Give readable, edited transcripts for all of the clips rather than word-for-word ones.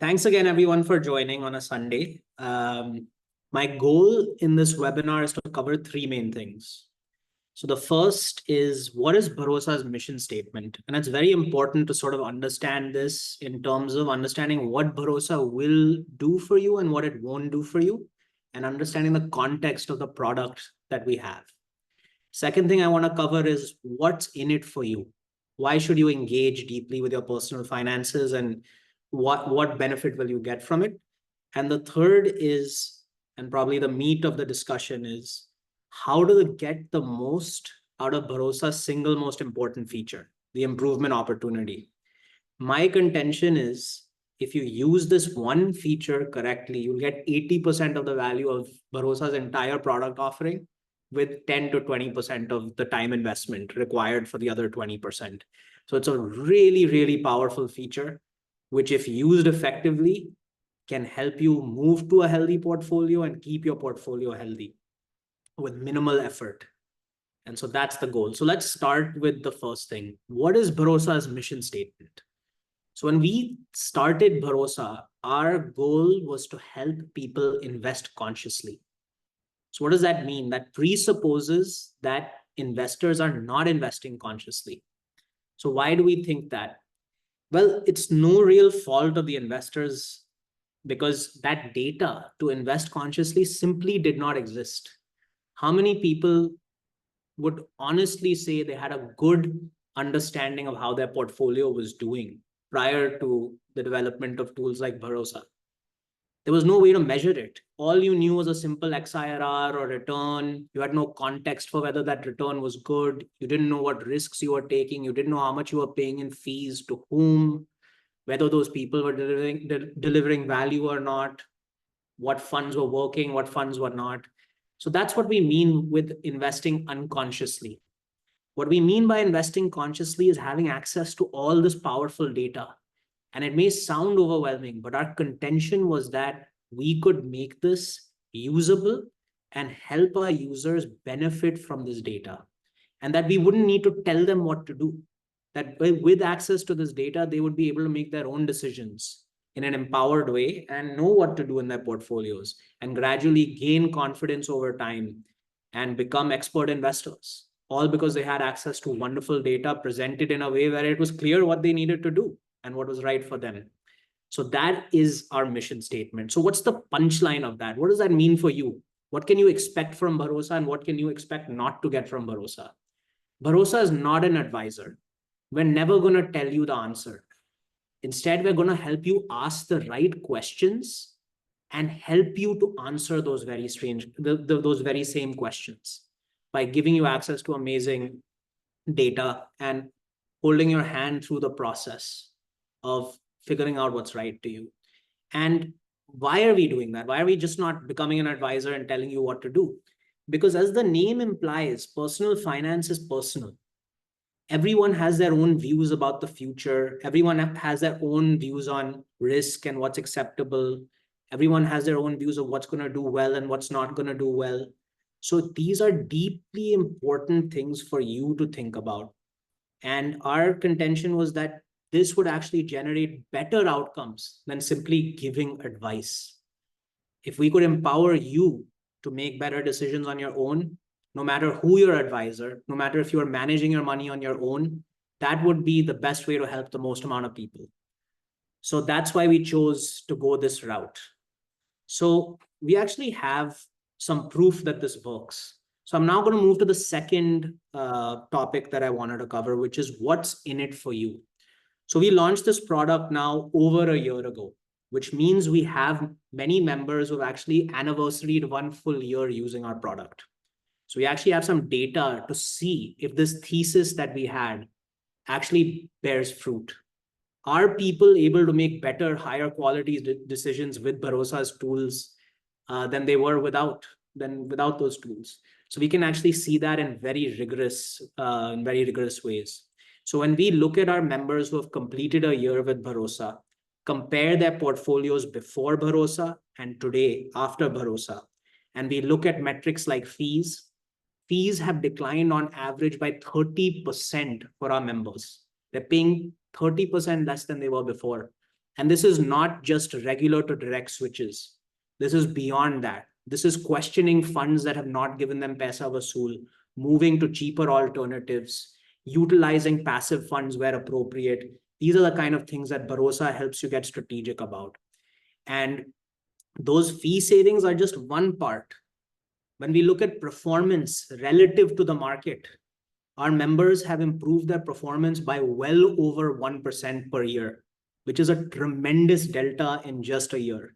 Thanks again, everyone, for joining on a Sunday. My goal in this webinar is to cover three main things. So the first is, what is Bharosa's mission statement? And it's very important to sort of understand this in terms of understanding what Bharosa will do for you and what it won't do for you, and understanding the context of the product that we have. Second thing I want to cover is what's in it for you. Why should you engage deeply with your personal finances, and what benefit will you get from it? And the third is, and probably the meat of the discussion is, how do they get the most out of Bharosa's single most important feature, the improvement opportunity? My contention is, if you use this one feature correctly, you'll get 80% of the value of Bharosa's entire product offering with 10 to 20% of the time investment required for the other 20%. So it's a really, really powerful feature, which if used effectively, can help you move to a healthy portfolio and keep your portfolio healthy with minimal effort. And so that's the goal. So let's start with the first thing. What is Bharosa's mission statement? So when we started Barosa, our goal was to help people invest consciously. So what does that mean? That presupposes that investors are not investing consciously. So why do we think that? Well, it's no real fault of the investors, because that data to invest consciously simply did not exist. How many people would honestly say they had a good understanding of how their portfolio was doing prior to the development of tools like Bharosa? There was no way to measure it. All you knew was a simple XIRR or return. You had no context for whether that return was good. You didn't know what risks you were taking. You didn't know how much you were paying in fees to whom, whether those people were delivering value or not, what funds were working, what funds were not. So that's what we mean with investing unconsciously. What we mean by investing consciously is having access to all this powerful data. And it may sound overwhelming, but our contention was that we could make this usable and help our users benefit from this data. And that we wouldn't need to tell them what to do. That with access to this data, they would be able to make their own decisions in an empowered way and know what to do in their portfolios and gradually gain confidence over time and become expert investors, all because they had access to wonderful data presented in a way where it was clear what they needed to do and what was right for them. So that is our mission statement. So what's the punchline of that? What does that mean for you? What can you expect from Barosa and what can you expect not to get from Barosa? Barosa is not an advisor. We're never going to tell you the answer. Instead, we're going to help you ask the right questions and help you to answer those very those very same questions by giving you access to amazing data and holding your hand through the process of figuring out what's right to you. And why are we doing that? Why are we just not becoming an advisor and telling you what to do? Because as the name implies, personal finance is personal. Everyone has their own views about the future. Everyone has their own views on risk and what's acceptable. Everyone has their own views of what's going to do well and what's not going to do well. So these are deeply important things for you to think about. And our contention was that this would actually generate better outcomes than simply giving advice. If we could empower you to make better decisions on your own, no matter who your advisor, no matter if you're managing your money on your own, that would be the best way to help the most amount of people. So that's why we chose to go this route. So we actually have some proof that this works. So I'm now going to move to the second topic that I wanted to cover, which is what's in it for you. So we launched this product now over a year ago, which means we have many members who have actually anniversaried 1 full year using our product. So we actually have some data to see if this thesis that we had actually bears fruit. Are people able to make better, higher quality decisions with Bharosa's tools than they were without those tools? So we can actually see that in very rigorous ways. So when we look at our members who have completed a year with Bharosa, compare their portfolios before Bharosa and today after Bharosa, and we look at metrics like fees have declined on average by 30% for our members. They're paying 30% less than they were before. And this is not just regular to direct switches. This is beyond that. This is questioning funds that have not given them paisa vasool, moving to cheaper alternatives, utilizing passive funds where appropriate. These are the kind of things that Barosa helps you get strategic about. And those fee savings are just one part. When we look at performance relative to the market, our members have improved their performance by well over 1% per year, which is a tremendous delta in just a year.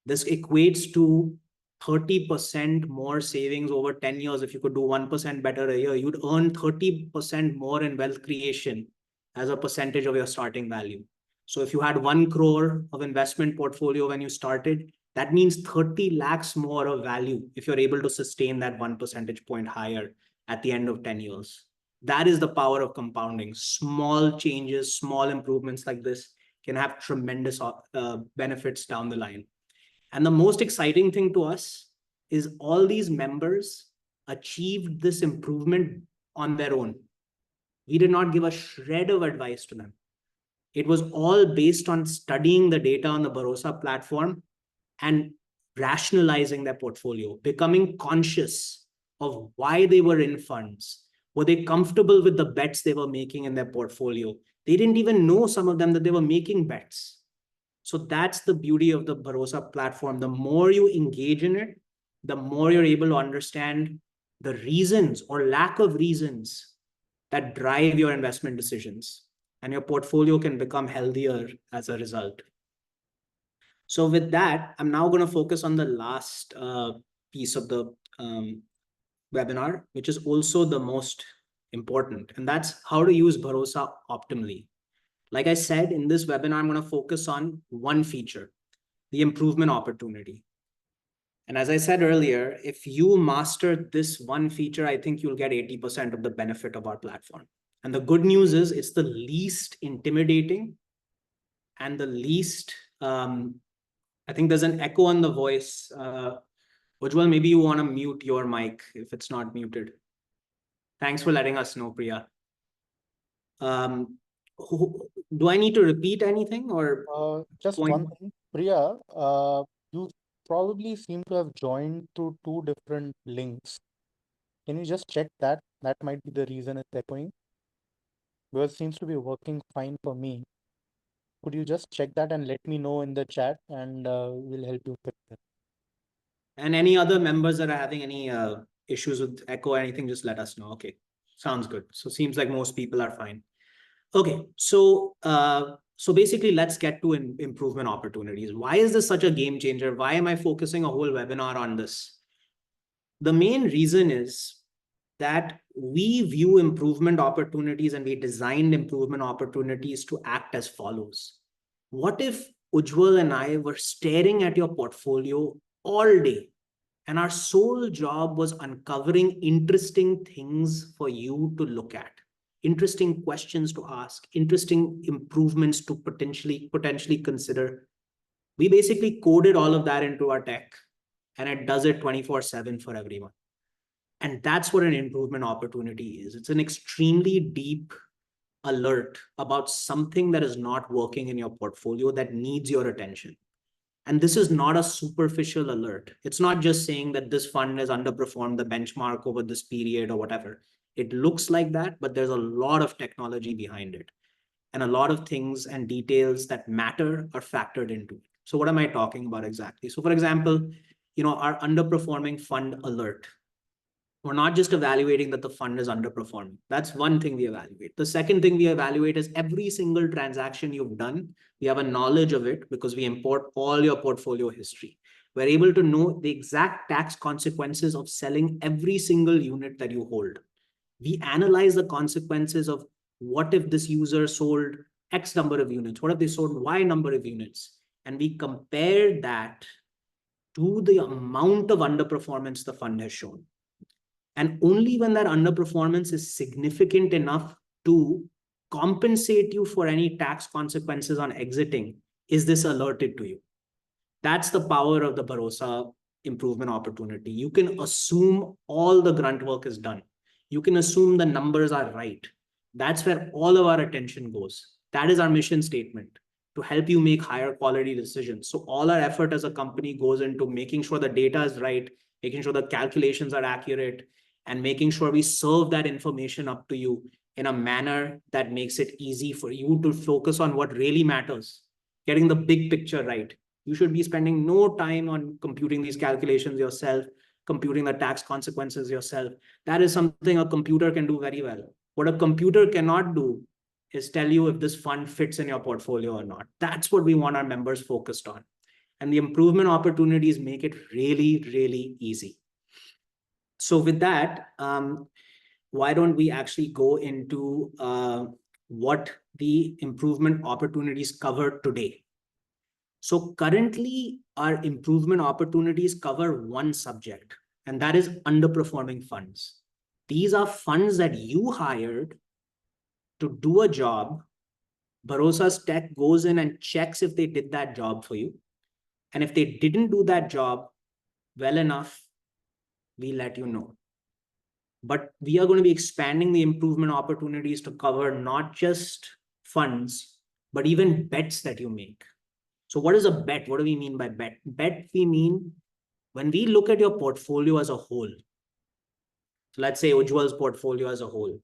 This equates to 30% more savings over 10 years. If you could do 1% better a year, you'd earn 30% more in wealth creation as a percentage of your starting value. So if you had 1 crore of investment portfolio when you started, that means 30 lakhs more of value if you're able to sustain that 1 percentage point higher at the end of 10 years. That is the power of compounding. Small changes, small improvements like this can have tremendous benefits down the line. And the most exciting thing to us is all these members achieved this improvement on their own. We did not give a shred of advice to them. It was all based on studying the data on the Barosa platform and rationalizing their portfolio, becoming conscious of why they were in funds. Were they comfortable with the bets they were making in their portfolio? They didn't even know, some of them, that they were making bets. So that's the beauty of the Barosa platform. The more you engage in it, the more you're able to understand the reasons or lack of reasons that drive your investment decisions, and your portfolio can become healthier as a result. So with that, I'm now going to focus on the last piece of the webinar, which is also the most important, and that's how to use Bharosa optimally. Like I said, in this webinar, I'm going to focus on one feature, the improvement opportunity. And as I said earlier, if you master this one feature, I think you'll get 80% of the benefit of our platform. And the good news is it's the least intimidating and the least, I think there's an echo on the voice. Ujjwal, maybe you want to mute your mic if it's not muted. Thanks for letting us know, Priya. Do I need to repeat anything or? Just one thing, Priya, you probably seem to have joined through 2 different links. Can you just check that? That might be the reason it's echoing. Because it seems to be working fine for me. Could you just check that and let me know in the chat, and we'll help you fix it. And any other members that are having any issues with echo or anything, just let us know. Okay, sounds good. So seems like most people are fine. Okay, so basically, let's get to improvement opportunities. Why is this such a game changer? Why am I focusing a whole webinar on this? The main reason is that we view improvement opportunities, and we designed improvement opportunities to act as follows. What if Ujjwal and I were staring at your portfolio all day, and our sole job was uncovering interesting things for you to look at, interesting questions to ask, interesting improvements to potentially consider? We basically coded all of that into our tech, and it does it 24/7 for everyone. And that's what an improvement opportunity is. It's an extremely deep alert about something that is not working in your portfolio that needs your attention. And this is not a superficial alert. It's not just saying that this fund has underperformed the benchmark over this period or whatever. It looks like that, but there's a lot of technology behind it. And a lot of things and details that matter are factored into it. So what am I talking about exactly? So for example, our underperforming fund alert. We're not just evaluating that the fund is underperforming. That's one thing we evaluate. The second thing we evaluate is every single transaction you've done. We have a knowledge of it because we import all your portfolio history. We're able to know the exact tax consequences of selling every single unit that you hold. We analyze the consequences of what if this user sold X number of units? What if they sold Y number of units? And we compare that to the amount of underperformance the fund has shown. And only when that underperformance is significant enough to compensate you for any tax consequences on exiting is this alerted to you. That's the power of the Barosa improvement opportunity. You can assume all the grunt work is done. You can assume the numbers are right. That's where all of our attention goes. That is our mission statement. to help you make higher quality decisions. So all our effort as a company goes into making sure the data is right, making sure the calculations are accurate, and making sure we serve that information up to you in a manner that makes it easy for you to focus on what really matters, getting the big picture right. You should be spending no time on computing these calculations yourself, computing the tax consequences yourself. That is something a computer can do very well. What a computer cannot do is tell you if this fund fits in your portfolio or not. That's what we want our members focused on. And the improvement opportunities make it really, really easy. So with that, why don't we actually go into what the improvement opportunities cover today? So currently, our improvement opportunities cover one subject, and that is underperforming funds. These are funds that you hired to do a job. Bharosa's tech goes in and checks if they did that job for you. And if they didn't do that job well enough, we let you know. But we are going to be expanding the improvement opportunities to cover not just funds, but even bets that you make. So what is a bet? What do we mean by bet? Bet, we mean when we look at your portfolio as a whole. So let's say Ujjwal's portfolio as a whole,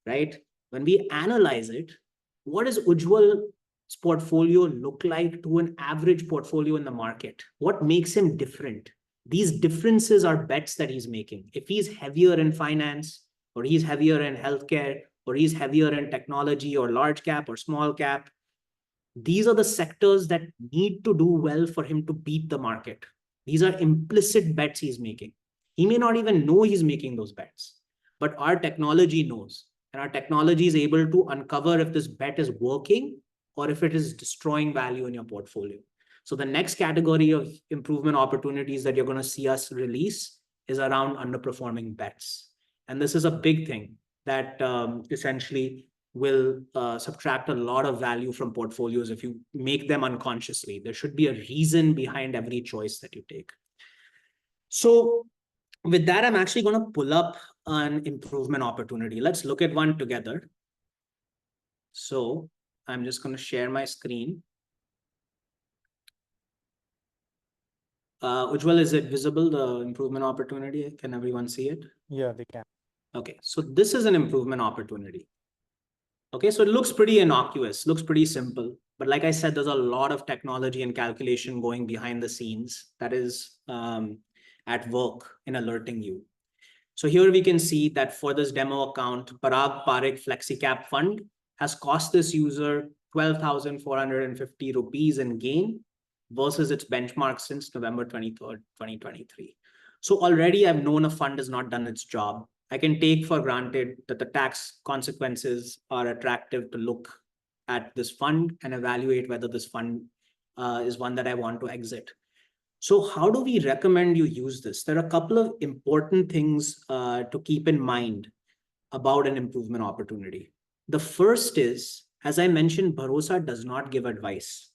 right? When we analyze it, what does Ujjwal's portfolio look like to an average portfolio in the market? What makes him different? These differences are bets that he's making. If he's heavier in finance, or he's heavier in healthcare, or he's heavier in technology, or large cap or small cap, these are the sectors that need to do well for him to beat the market. These are implicit bets he's making. He may not even know he's making those bets, but our technology knows. And our technology is able to uncover if this bet is working or if it is destroying value in your portfolio. So the next category of improvement opportunities that you're going to see us release is around underperforming bets. And this is a big thing that essentially will subtract a lot of value from portfolios if you make them unconsciously. There should be a reason behind every choice that you take. So with that, I'm actually going to pull up an improvement opportunity. Let's look at one together. So I'm just going to share my screen. Ujjwal, is it visible, the improvement opportunity? Can everyone see it? Yeah, they can. Okay, so this is an improvement opportunity. Okay, so it looks pretty innocuous, looks pretty simple. But like I said, there's a lot of technology and calculation going behind the scenes that is at work in alerting you. So here we can see that for this demo account, Parag Parekh FlexiCap Fund has cost this user 12,450 rupees in gain versus its benchmark since November 23rd, 2023. So already I've known a fund has not done its job. I can take for granted that the tax consequences are attractive to look at this fund and evaluate whether this fund is one that I want to exit. So how do we recommend you use this? There are a couple of important things to keep in mind about an improvement opportunity. The first is, as I mentioned, Bharosa does not give advice.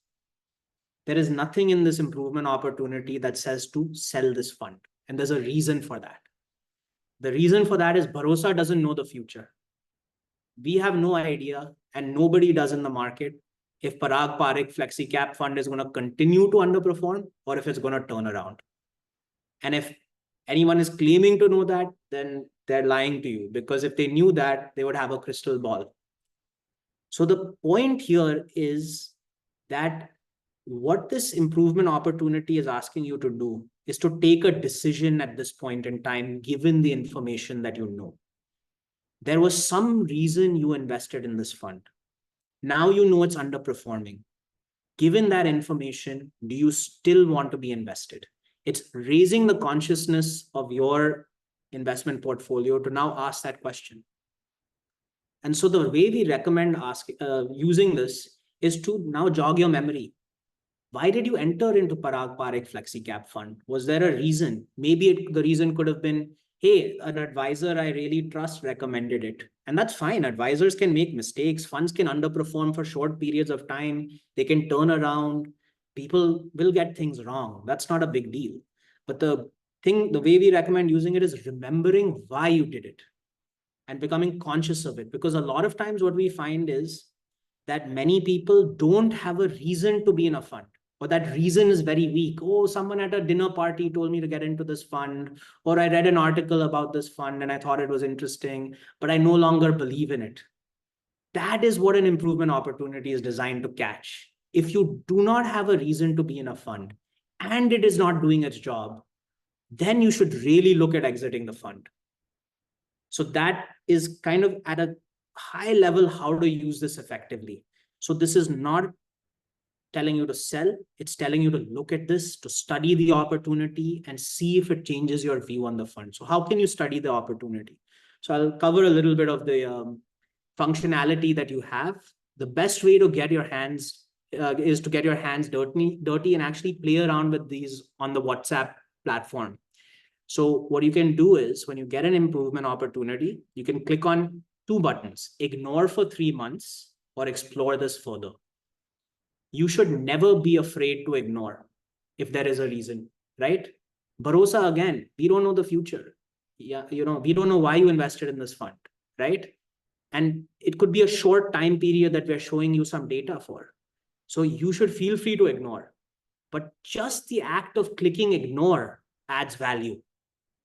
There is nothing in this improvement opportunity that says to sell this fund. And there's a reason for that. The reason for that is Bharosa doesn't know the future. We have no idea, and nobody does in the market, if Parag Parekh FlexiCap Fund is going to continue to underperform or if it's going to turn around. And if anyone is claiming to know that, then they're lying to you, because if they knew that, they would have a crystal ball. So the point here is that what this improvement opportunity is asking you to do is to take a decision at this point in time, given the information that you know. There was some reason you invested in this fund. Now you know it's underperforming. Given that information, do you still want to be invested? It's raising the consciousness of your investment portfolio to now ask that question. And so the way we recommend using this is to now jog your memory. Why did you enter into Parag Parekh FlexiCap Fund? Was there a reason? Maybe the reason could have been, hey, an advisor I really trust recommended it. And that's fine. Advisors can make mistakes. Funds can underperform for short periods of time. They can turn around. People will get things wrong. That's not a big deal. But the way we recommend using it is remembering why you did it and becoming conscious of it. Because a lot of times what we find is that many people don't have a reason to be in a fund, or that reason is very weak. Oh, someone at a dinner party told me to get into this fund, or I read an article about this fund and I thought it was interesting, but I no longer believe in it. That is what an improvement opportunity is designed to catch. If you do not have a reason to be in a fund and it is not doing its job, then you should really look at exiting the fund. So that is kind of at a high level how to use this effectively. So this is not telling you to sell, it's telling you to look at this, to study the opportunity and see if it changes your view on the fund. So how can you study the opportunity? So I'll cover a little bit of the functionality that you have. The best way to get your hands is to get your hands dirty and actually play around with these on the WhatsApp platform. So what you can do is when you get an improvement opportunity, you can click on two buttons, ignore for 3 months or explore this further. You should never be afraid to ignore if there is a reason, right? Barosa, again, we don't know the future. Yeah, we don't know why you invested in this fund, right? And it could be a short time period that we're showing you some data for. So you should feel free to ignore. But just the act of clicking ignore adds value.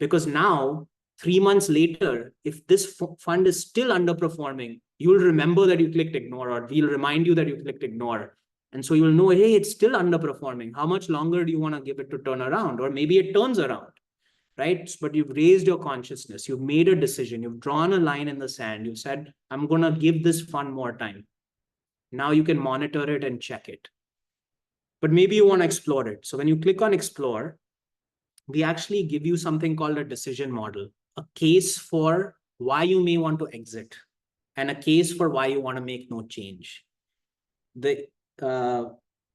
Because now, 3 months later, if this fund is still underperforming, you'll remember that you clicked ignore, or we'll remind you that you clicked ignore. And so you'll know, hey, it's still underperforming. How much longer do you want to give it to turn around? Or maybe it turns around, right? But you've raised your consciousness. You've made a decision. You've drawn a line in the sand. You've said, I'm going to give this fund more time. Now you can monitor it and check it. But maybe you want to explore it. So when you click on explore, we actually give you something called a decision model, a case for why you may want to exit, and a case for why you want to make no change. The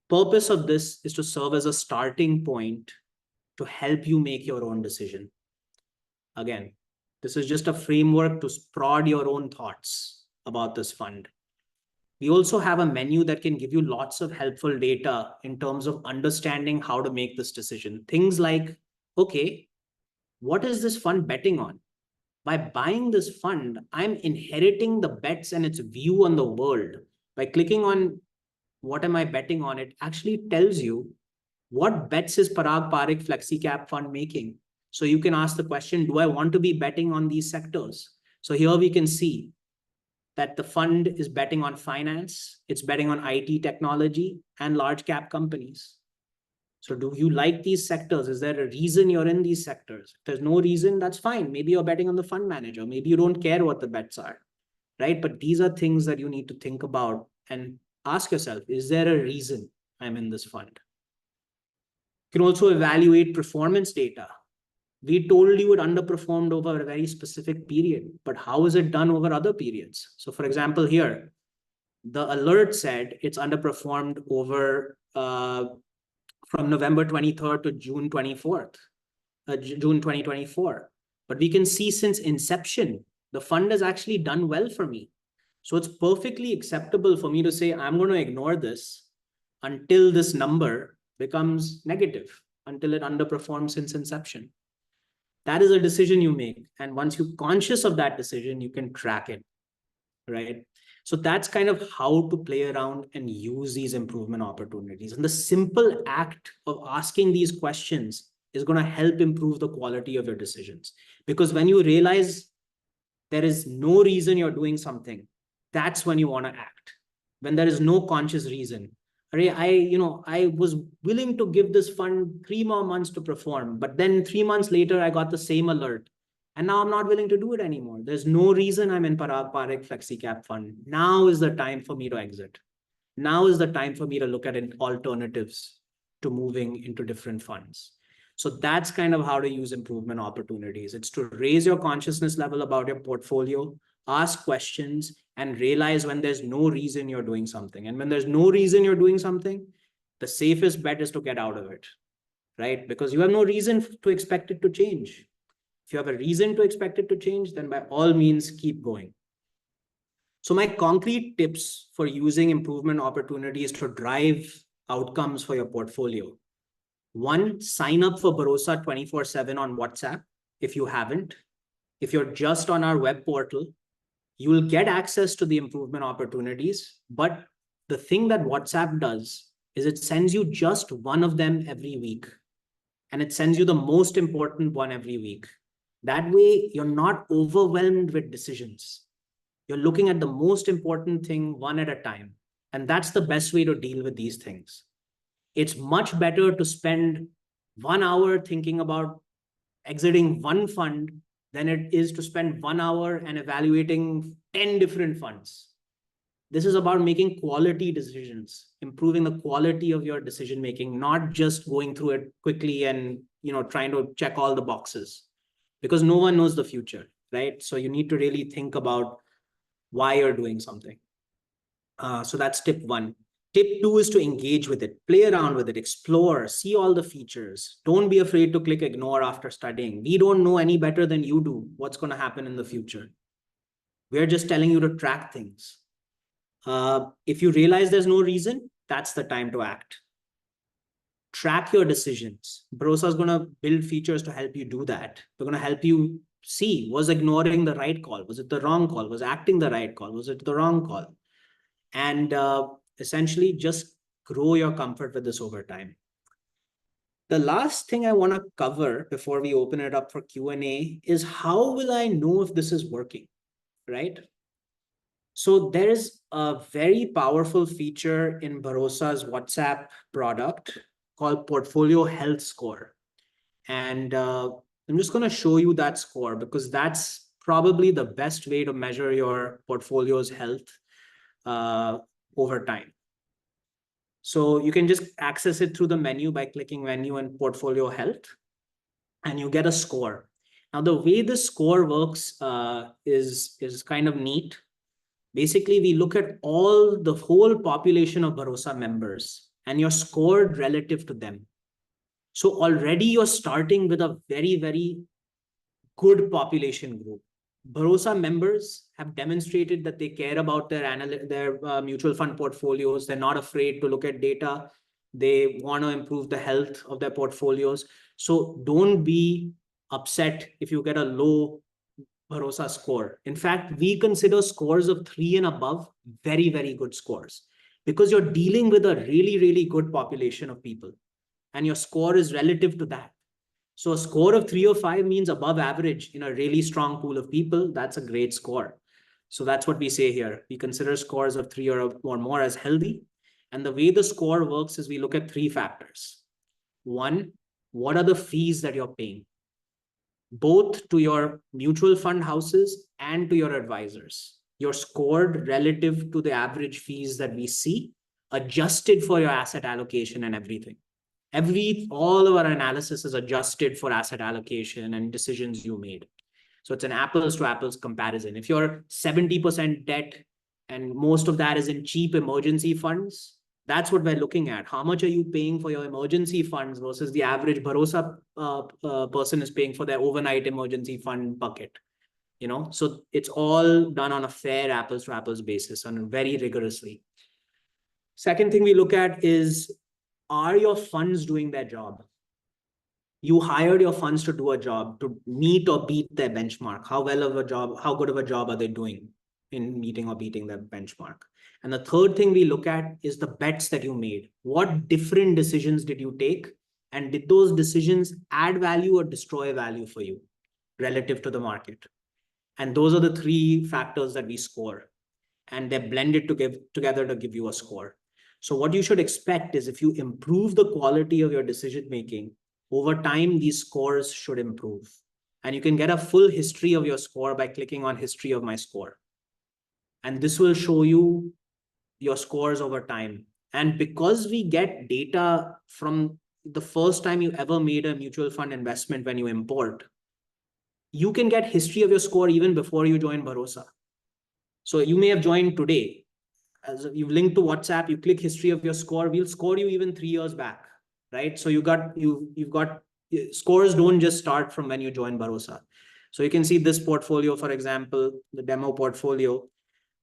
purpose of this is to serve as a starting point to help you make your own decision. Again, this is just a framework to prod your own thoughts about this fund. We also have a menu that can give you lots of helpful data in terms of understanding how to make this decision. Things like, okay, what is this fund betting on? By buying this fund, I'm inheriting the bets and its view on the world. By clicking on what am I betting on, it actually tells you what bets is Parag Parikh Flexi Cap Fund making. So you can ask the question, do I want to be betting on these sectors? So here we can see that the fund is betting on finance, it's betting on IT technology and large cap companies. So do you like these sectors? Is there a reason you're in these sectors? If there's no reason, that's fine. Maybe you're betting on the fund manager. Maybe you don't care what the bets are, right? But these are things that you need to think about and ask yourself, is there a reason I'm in this fund? You can also evaluate performance data. We told you it underperformed over a very specific period, but how is it done over other periods? So for example, here, the alert said it's underperformed over from November 23rd to June 24th, June 2024. But we can see since inception, the fund has actually done well for me. So it's perfectly acceptable for me to say, I'm going to ignore this until this number becomes negative, until it underperforms since inception. That is a decision you make. And once you're conscious of that decision, you can track it, right? So that's kind of how to play around and use these improvement opportunities. And the simple act of asking these questions is going to help improve the quality of your decisions. Because when you realize there is no reason you're doing something, that's when you want to act. When there is no conscious reason. I was willing to give this fund 3 more months to perform, but then 3 months later, I got the same alert. And now I'm not willing to do it anymore. There's no reason I'm in Parag Parikh Flexi Cap Fund. Now is the time for me to exit. Now is the time for me to look at alternatives to moving into different funds. So that's kind of how to use improvement opportunities. It's to raise your consciousness level about your portfolio, ask questions, and realize when there's no reason you're doing something. And when there's no reason you're doing something, the safest bet is to get out of it, right? Because you have no reason to expect it to change. If you have a reason to expect it to change, then by all means, keep going. So my concrete tips for using improvement opportunities to drive outcomes for your portfolio. 1, sign up for Barosa 24/7 on WhatsApp if you haven't. If you're just on our web portal, you will get access to the improvement opportunities, but the thing that WhatsApp does is it sends you just one of them every week. And it sends you the most important one every week. That way, you're not overwhelmed with decisions. You're looking at the most important thing one at a time. And that's the best way to deal with these things. It's much better to spend 1 hour thinking about exiting one fund than it is to spend 1 hour and evaluating 10 different funds. This is about making quality decisions, improving the quality of your decision making, not just going through it quickly and trying to check all the boxes, because no one knows the future, right? So you need to really think about why you're doing something. So that's tip one. Tip two is to engage with it, play around with it, explore, see all the features. Don't be afraid to click ignore after studying. We don't know any better than you do what's going to happen in the future. We're just telling you to track things. If you realize there's no reason, that's the time to act. Track your decisions. Barosa is going to build features to help you do that. We're going to help you see, was ignoring the right call? Was it the wrong call? Was acting the right call? Was it the wrong call? And essentially just grow your comfort with this over time. The last thing I want to cover before we open it up for Q&A is how will I know if this is working, right? So there is a very powerful feature in Barosa's WhatsApp product called Portfolio Health Score. And I'm just going to show you that score because that's probably the best way to measure your portfolio's health over time. So you can just access it through the menu by clicking menu and portfolio health, and you get a score. Now, the way this score works is kind of neat. Basically, we look at the whole population of Barosa members, and you're scored relative to them. So already you're starting with a very, very good population group. Barosa members have demonstrated that they care about their mutual fund portfolios. They're not afraid to look at data. They want to improve the health of their portfolios. So don't be upset if you get a low Barosa score. In fact, we consider scores of 3 and above very, very good scores because you're dealing with a really, really good population of people and your score is relative to that. So a score of 3 or 5 means above average in a really strong pool of people. That's a great score. So that's what we say here. We consider scores of 3 or more as healthy. And the way the score works is we look at 3 factors. One, what are the fees that you're paying? Both to your mutual fund houses and to your advisors. You're scored relative to the average fees that we see, adjusted for your asset allocation and everything. All of our analysis is adjusted for asset allocation and decisions you made. So it's an apples to apples comparison. If you're 70% debt and most of that is in cheap emergency funds, that's what we're looking at. How much are you paying for your emergency funds versus the average Barosa person is paying for their overnight emergency fund bucket? So it's all done on a fair apples to apples basis and very rigorously. Second thing we look at is, are your funds doing their job? You hired your funds to do a job, to meet or beat their benchmark. How good of a job are they doing in meeting or beating their benchmark? And the third thing we look at is the bets that you made. What different decisions did you take? And did those decisions add value or destroy value for you relative to the market? And those are the 3 factors that we score. And they're blended together to give you a score. So what you should expect is if you improve the quality of your decision-making, over time, these scores should improve. And you can get a full history of your score by clicking on history of my score. And this will show you your scores over time. And because we get data from the first time you ever made a mutual fund investment when you import, you can get history of your score even before you join Barosa. So you may have joined today. As you've linked to WhatsApp, you click history of your score, we'll score you even 3 years back, right? So you've got scores don't just start from when you join Barosa. So you can see this portfolio, for example, the demo portfolio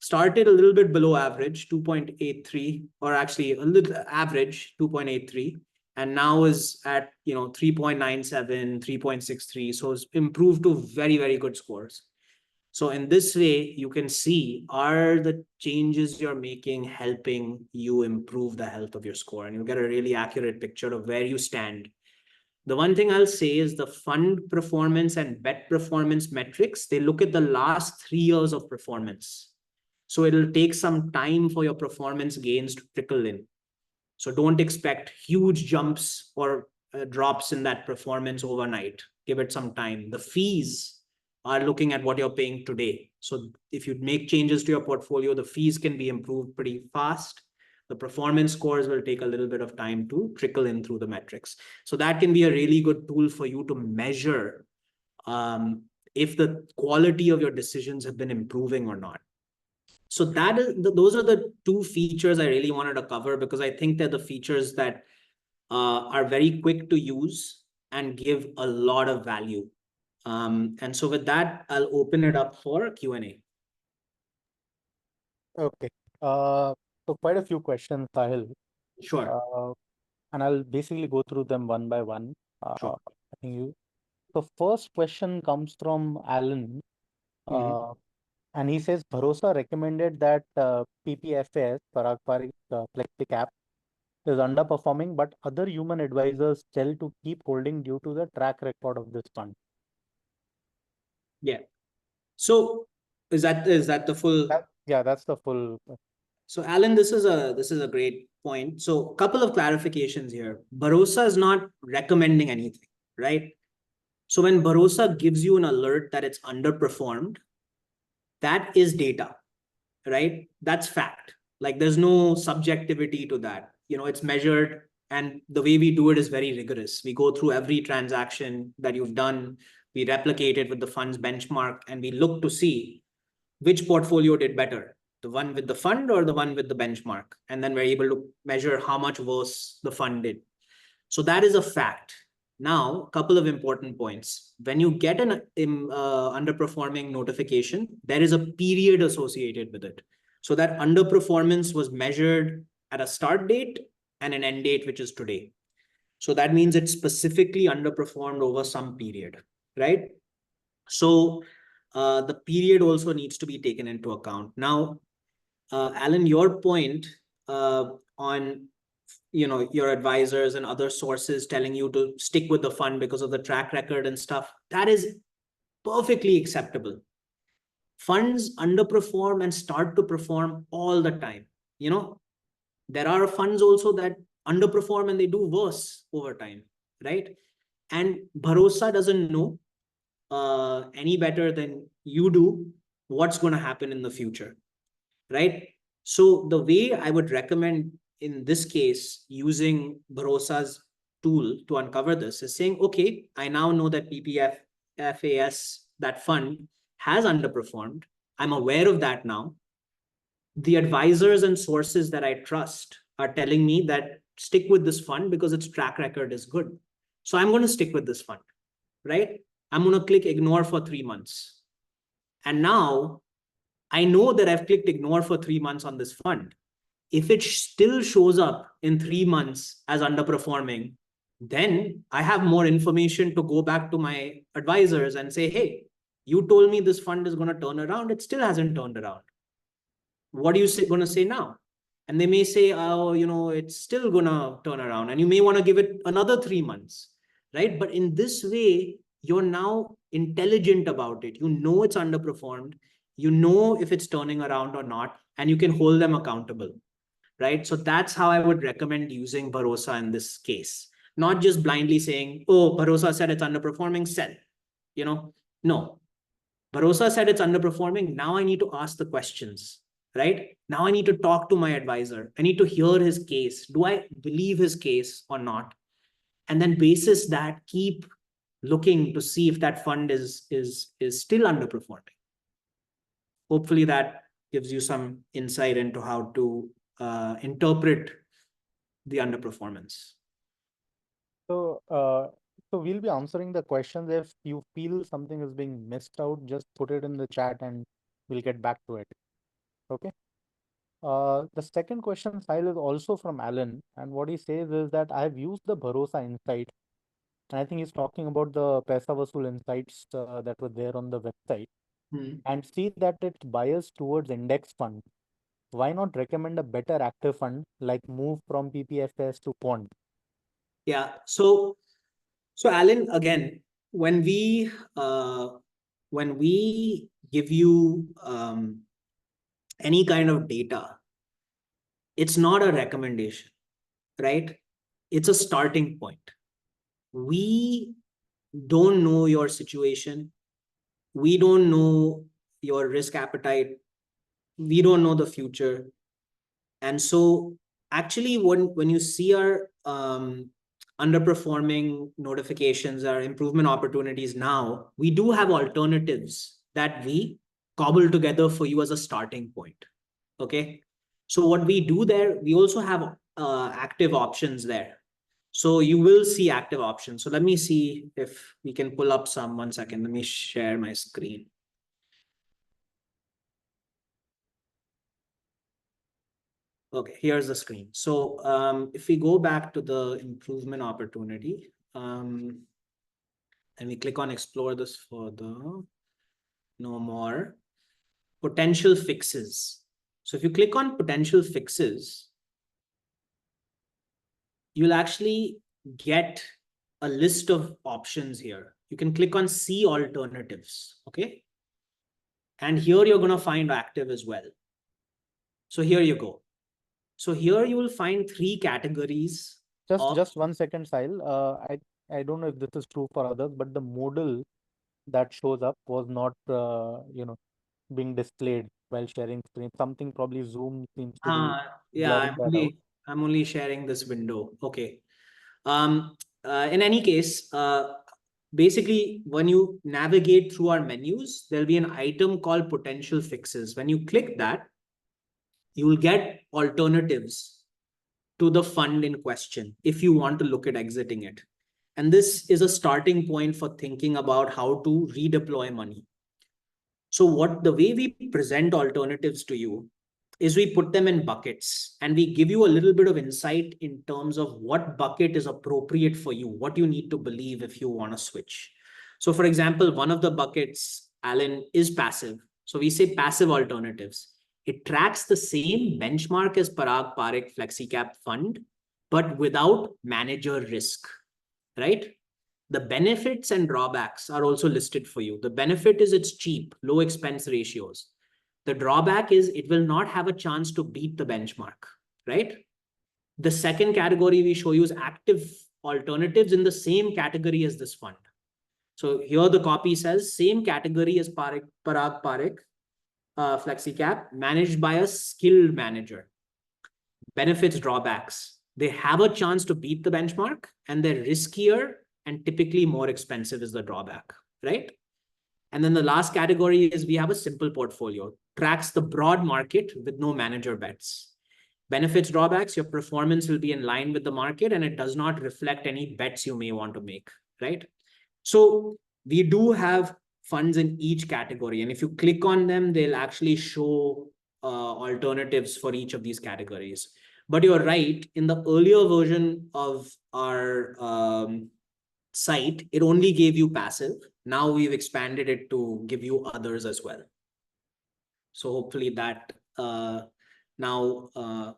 started a little bit below average, 2.83, or actually a little average, 2.83, and now is at 3.97, 3.63. So it's improved to very, very good scores. So in this way, you can see, are the changes you're making helping you improve the health of your score? And you get a really accurate picture of where you stand. The one thing I'll say is the fund performance and bet performance metrics, they look at the last 3 years of performance. So it'll take some time for your performance gains to trickle in. So don't expect huge jumps or drops in that performance overnight. Give it some time. The fees are looking at what you're paying today. So if you make changes to your portfolio, the fees can be improved pretty fast. The performance scores will take a little bit of time to trickle in through the metrics. So that can be a really good tool for you to measure if the quality of your decisions have been improving or not. So those are the two features I really wanted to cover, because I think they're the features that are very quick to use and give a lot of value. And so with that, I'll open it up for Q&A. Okay. So quite a few questions, Sahil. Sure. And I'll basically go through them one by one. Sure. I think you. The first question comes from Alan, and he says Bharosa recommended that PPFAS, Parakparik Flexi Cap, is underperforming, but other human advisors tell to keep holding due to the track record of this fund. Yeah. So is that the full? Yeah, that's the full. So Alan, this is a great point. So a couple of clarifications here. Barosa is not recommending anything, right? So when Barosa gives you an alert that it's underperformed, that is data, right? That's fact. Like there's no subjectivity to that. It's measured, and the way we do it is very rigorous. We go through every transaction that you've done, we replicate it with the fund's benchmark, and we look to see which portfolio did better, the one with the fund or the one with the benchmark. And then we're able to measure how much worse the fund did. So that is a fact. Now, a couple of important points. When you get an underperforming notification, there is a period associated with it. So that underperformance was measured at a start date and an end date, which is today. So that means it's specifically underperformed over some period, right? So the period also needs to be taken into account. Now, Alan, your point on your advisors and other sources telling you to stick with the fund because of the track record and stuff, that is perfectly acceptable. Funds underperform and start to perform all the time. There are funds also that underperform and they do worse over time, right? And Bharosa doesn't know any better than you do what's going to happen in the future, right? So the way I would recommend in this case using Barosa's tool to uncover this is saying, okay, I now know that PPFAS, that fund, has underperformed. I'm aware of that now. The advisors and sources that I trust are telling me that stick with this fund because its track record is good. So I'm going to stick with this fund, right? I'm going to click ignore for 3 months. And now I know that I've clicked ignore for 3 months on this fund. If it still shows up in 3 months as underperforming, then I have more information to go back to my advisors and say, hey, you told me this fund is going to turn around. It still hasn't turned around. What are you going to say now? And they may say, oh, it's still going to turn around. And you may want to give it another 3 months, right? But in this way, you're now intelligent about it. You know it's underperformed. You know if it's turning around or not, and you can hold them accountable, right? So that's how I would recommend using Barosa in this case. Not just blindly saying, oh, Barosa said it's underperforming, sell. No. Barosa said it's underperforming. Now I need to ask the questions, right? Now I need to talk to my advisor. I need to hear his case. Do I believe his case or not? And then basis that, keep looking to see if that fund is still underperforming. Hopefully that gives you some insight into how to interpret the underperformance. So we'll be answering the questions. If you feel something is being missed out, just put it in the chat and we'll get back to it. Okay. The second question, Sahil, is also from Alan, and what he says is that I have used the Bharosa Insight, and I think he's talking about the Paisa Vasool insights that were there on the website. and see that it's biased towards index fund, why not recommend a better active fund like move from PPFS to quant? Yeah. So Alan, again, when we give you any kind of data, it's not a recommendation, right? It's a starting point. We don't know your situation. We don't know your risk appetite. We don't know the future. And so actually when you see our underperforming notifications, our improvement opportunities now, we do have alternatives that we cobble together for you as a starting point. Okay. So what we do there, we also have active options there. So you will see active options. So let me see if we can pull up some. 1 second. Let me share my screen. Okay, here's the screen. So if we go back to the improvement opportunity, and we click on explore this further, no more, potential fixes. So if you click on potential fixes, you'll actually get a list of options here. You can click on see alternatives, okay? And here you're going to find active as well. So here you go. So here you will find 3 categories. Just 1 second, Sahil. I don't know if this is true for others, but the modal that shows up was not being displayed while sharing screen. Something probably Zoom seems to be Yeah, blurring that out. I'm only sharing this window. Okay. In any case, basically, when you navigate through our menus, there'll be an item called potential fixes. When you click that, you will get alternatives to the fund in question if you want to look at exiting it. And this is a starting point for thinking about how to redeploy money. So what the way we present alternatives to you is we put them in buckets and we give you a little bit of insight in terms of what bucket is appropriate for you, what you need to believe if you want to switch. So for example, one of the buckets, Alan, is passive. So we say passive alternatives. It tracks the same benchmark as Parag Parekh FlexiCap fund, but without manager risk, right? The benefits and drawbacks are also listed for you. The benefit is it's cheap, low expense ratios. The drawback is it will not have a chance to beat the benchmark, right? The second category we show you is active alternatives in the same category as this fund. So here the copy says same category as Parag Parekh FlexiCap, managed by a skilled manager. Benefits, drawbacks. They have a chance to beat the benchmark and they're riskier and typically more expensive is the drawback, right? And then the last category is we have a simple portfolio, tracks the broad market with no manager bets. Benefits, drawbacks, your performance will be in line with the market and it does not reflect any bets you may want to make, right? So we do have funds in each category. And if you click on them, they'll actually show alternatives for each of these categories. But you're right, in the earlier version of our site, it only gave you passive. Now we've expanded it to give you others as well. So hopefully that now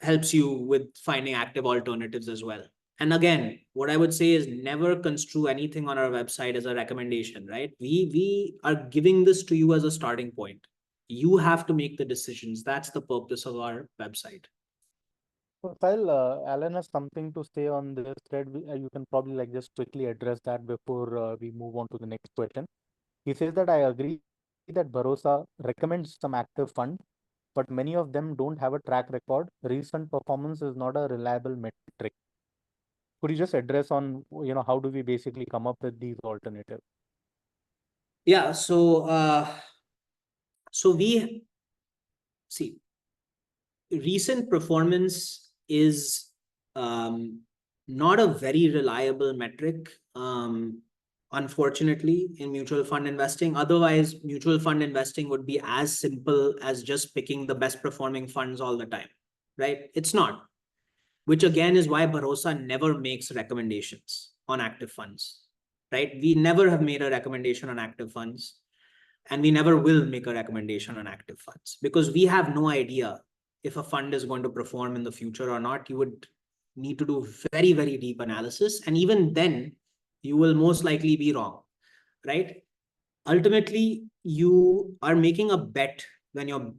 helps you with finding active alternatives as well. And again, what I would say is never construe anything on our website as a recommendation, right? We are giving this to you as a starting point. You have to make the decisions. That's the purpose of our website. So, Sahil, Alan has something to say on this thread. You can probably like just quickly address that before we move on to the next question. He says that I agree that Barosa recommends some active fund, but many of them don't have a track record. Recent performance is not a reliable metric. Could you just address on, how do we basically come up with these alternatives? Yeah, so we see recent performance is not a very reliable metric, unfortunately, in mutual fund investing. Otherwise, mutual fund investing would be as simple as just picking the best performing funds all the time, right? It's not, which again is why Bharosa never makes recommendations on active funds. right? We never have made a recommendation on active funds, and we never will make a recommendation on active funds because we have no idea if a fund is going to perform in the future or not. You would need to do very, very deep analysis. And even then, you will most likely be wrong, right? Ultimately, you are making a bet when you're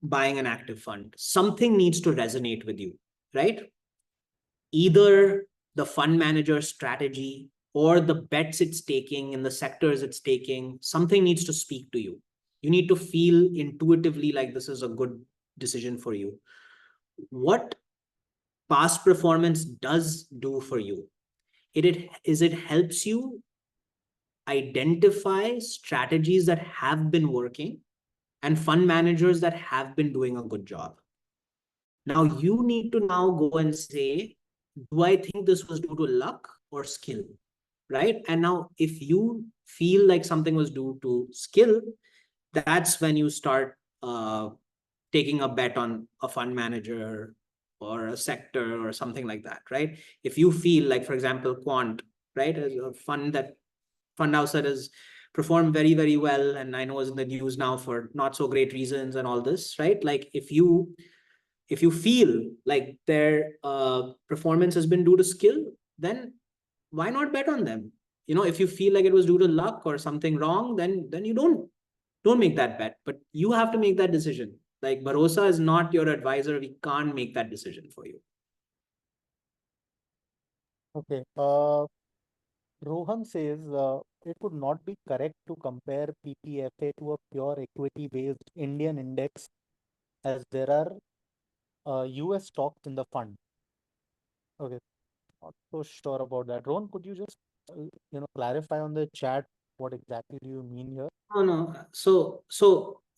buying an active fund. Something needs to resonate with you, right? Either the fund manager strategy or the bets it's taking in the sectors it's taking, something needs to speak to you. You need to feel intuitively like this is a good decision for you. What past performance does do for you, it helps you identify strategies that have been working and fund managers that have been doing a good job. Now you need to now go and say, do I think this was due to luck or skill? Right? And now if you feel like something was due to skill, that's when you start taking a bet on a fund manager or a sector or something like that, right? If you feel like, for example, quant, right, is a fund house that has performed very, very well, and I know is in the news now for not so great reasons and all this, right? Like if you feel like their performance has been due to skill, then why not bet on them? You know, if you feel like it was due to luck or something wrong, then you don't make that bet. But you have to make that decision. Like Barosa is not your advisor. We can't make that decision for you. Okay. Rohan says it would not be correct to compare PPFA to a pure equity-based Indian index as there are US stocks in the fund. Okay, not so sure about that. Rohan, could you just clarify on the chat what exactly do you mean here? Oh no. So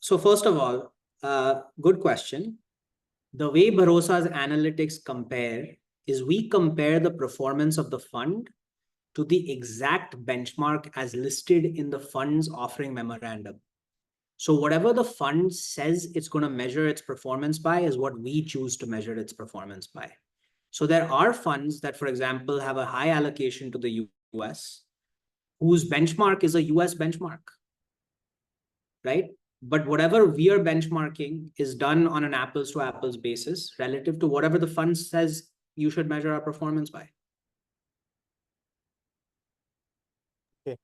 first of all, good question. The way Barosa's analytics compare is we compare the performance of the fund to the exact benchmark as listed in the fund's offering memorandum. So whatever the fund says it's going to measure its performance by is what we choose to measure its performance by. So there are funds that, for example, have a high allocation to the US, whose benchmark is a US benchmark, right? But whatever we are benchmarking is done on an apples to apples basis relative to whatever the fund says you should measure our performance by. Okay.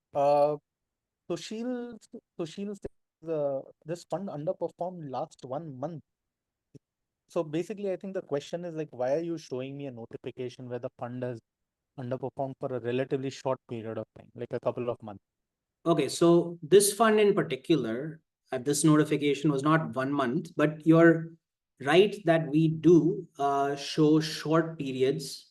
Sushil, Sushil says this fund underperformed last 1 month. So basically, I think the question is like, why are you showing me a notification where the fund has underperformed for a relatively short period of time, like a couple of months? Okay, so this fund in particular, this notification was not 1 month, but you're right that we do show short periods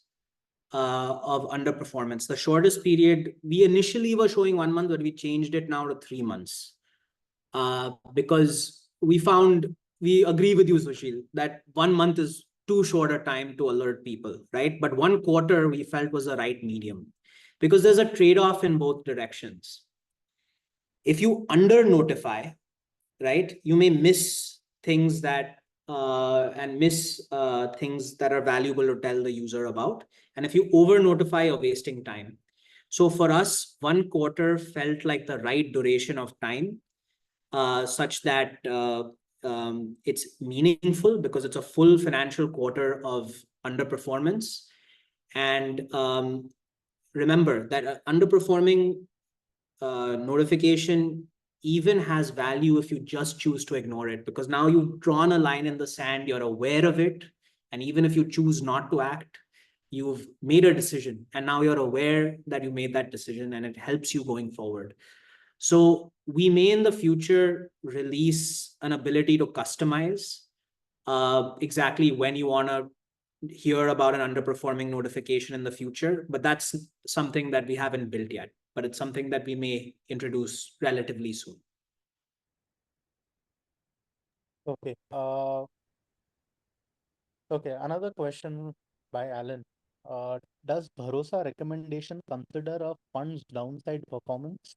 of underperformance. The shortest period, we initially were showing 1 month, but we changed it now to 3 months. Because we agree with you, Sushil, that 1 month is too short a time to alert people, right? But 1 quarter we felt was the right medium because there's a trade-off in both directions. If you under notify, right, you may miss things that and miss things that are valuable to tell the user about. And if you over notify, you're wasting time. So for us, 1 quarter felt like the right duration of time, such that it's meaningful because it's a full financial quarter of underperformance. And remember that underperforming notification even has value if you just choose to ignore it, because now you've drawn a line in the sand, you're aware of it. And even if you choose not to act, you've made a decision. And now you're aware that you made that decision and it helps you going forward. So we may in the future release an ability to customize exactly when you want to hear about an underperforming notification in the future, but that's something that we haven't built yet, but it's something that we may introduce relatively soon. Okay. Okay. Another question by Alan. Does Bharosa recommendation consider a fund's downside performance?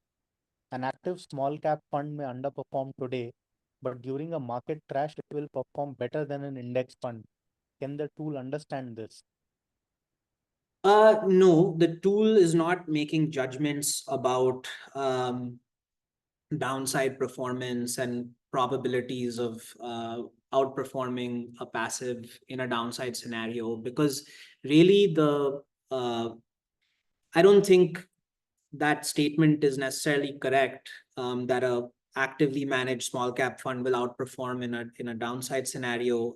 An active small cap fund may underperform today, but during a market crash, it will perform better than an index fund. Can the tool understand this? No, the tool is not making judgments about downside performance and probabilities of outperforming a passive in a downside scenario, because really I don't think that statement is necessarily correct, that a actively managed small cap fund will outperform in a downside scenario.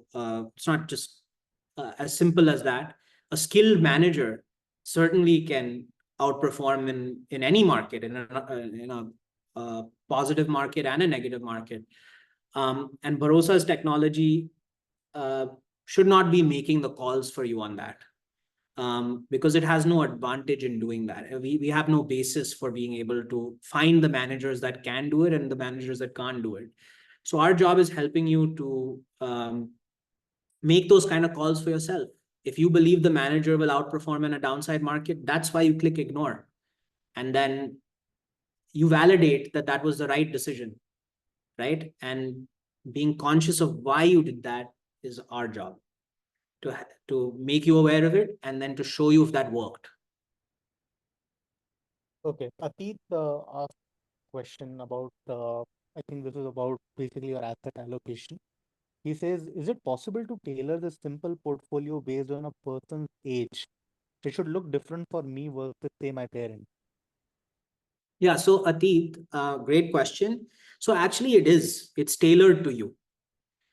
It's not just as simple as that. A skilled manager certainly can outperform in any market, in a positive market and a negative market. And Barosa's technology uh, should not be making the calls for you on that, because it has no advantage in doing that. We have no basis for being able to find the managers that can do it and the managers that can't do it. So our job is helping you to make those kind of calls for yourself. If you believe the manager will outperform in a downside market, that's why you click ignore. And then you validate that that was the right decision, right? And being conscious of why you did that is our job, to make you aware of it and then to show you if that worked. Okay, Atit asked a question about, I think this is about basically your asset allocation. He says, is it possible to tailor the simple portfolio based on a person's age? It should look different for me versus, say, my parent. Yeah, so Atit, great question. So actually it's tailored to you.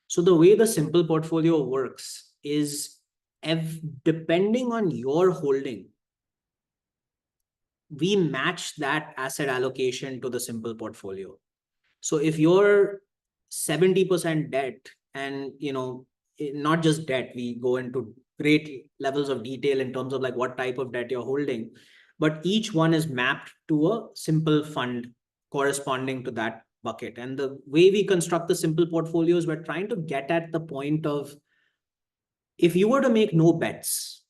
So the way the simple portfolio works is, depending on your holding, we match that asset allocation to the simple portfolio. So if you're 70% debt, and not just debt, we go into great levels of detail in terms of like what type of debt you're holding, but each one is mapped to a simple fund corresponding to that bucket. And the way we construct the simple portfolios, we're trying to get at the point of, if you were to make no bets,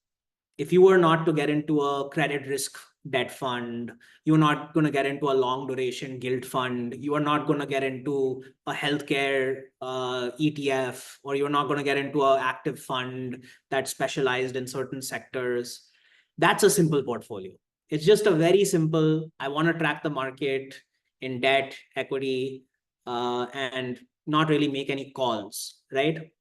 if you were not to get into a credit risk debt fund, you're not going to get into a long duration gilt fund, you are not going to get into a healthcare ETF, or you're not going to get into an active fund that's specialized in certain sectors, that's a simple portfolio. It's just a very simple, I want to track the market in debt, equity, and not really make any calls, right?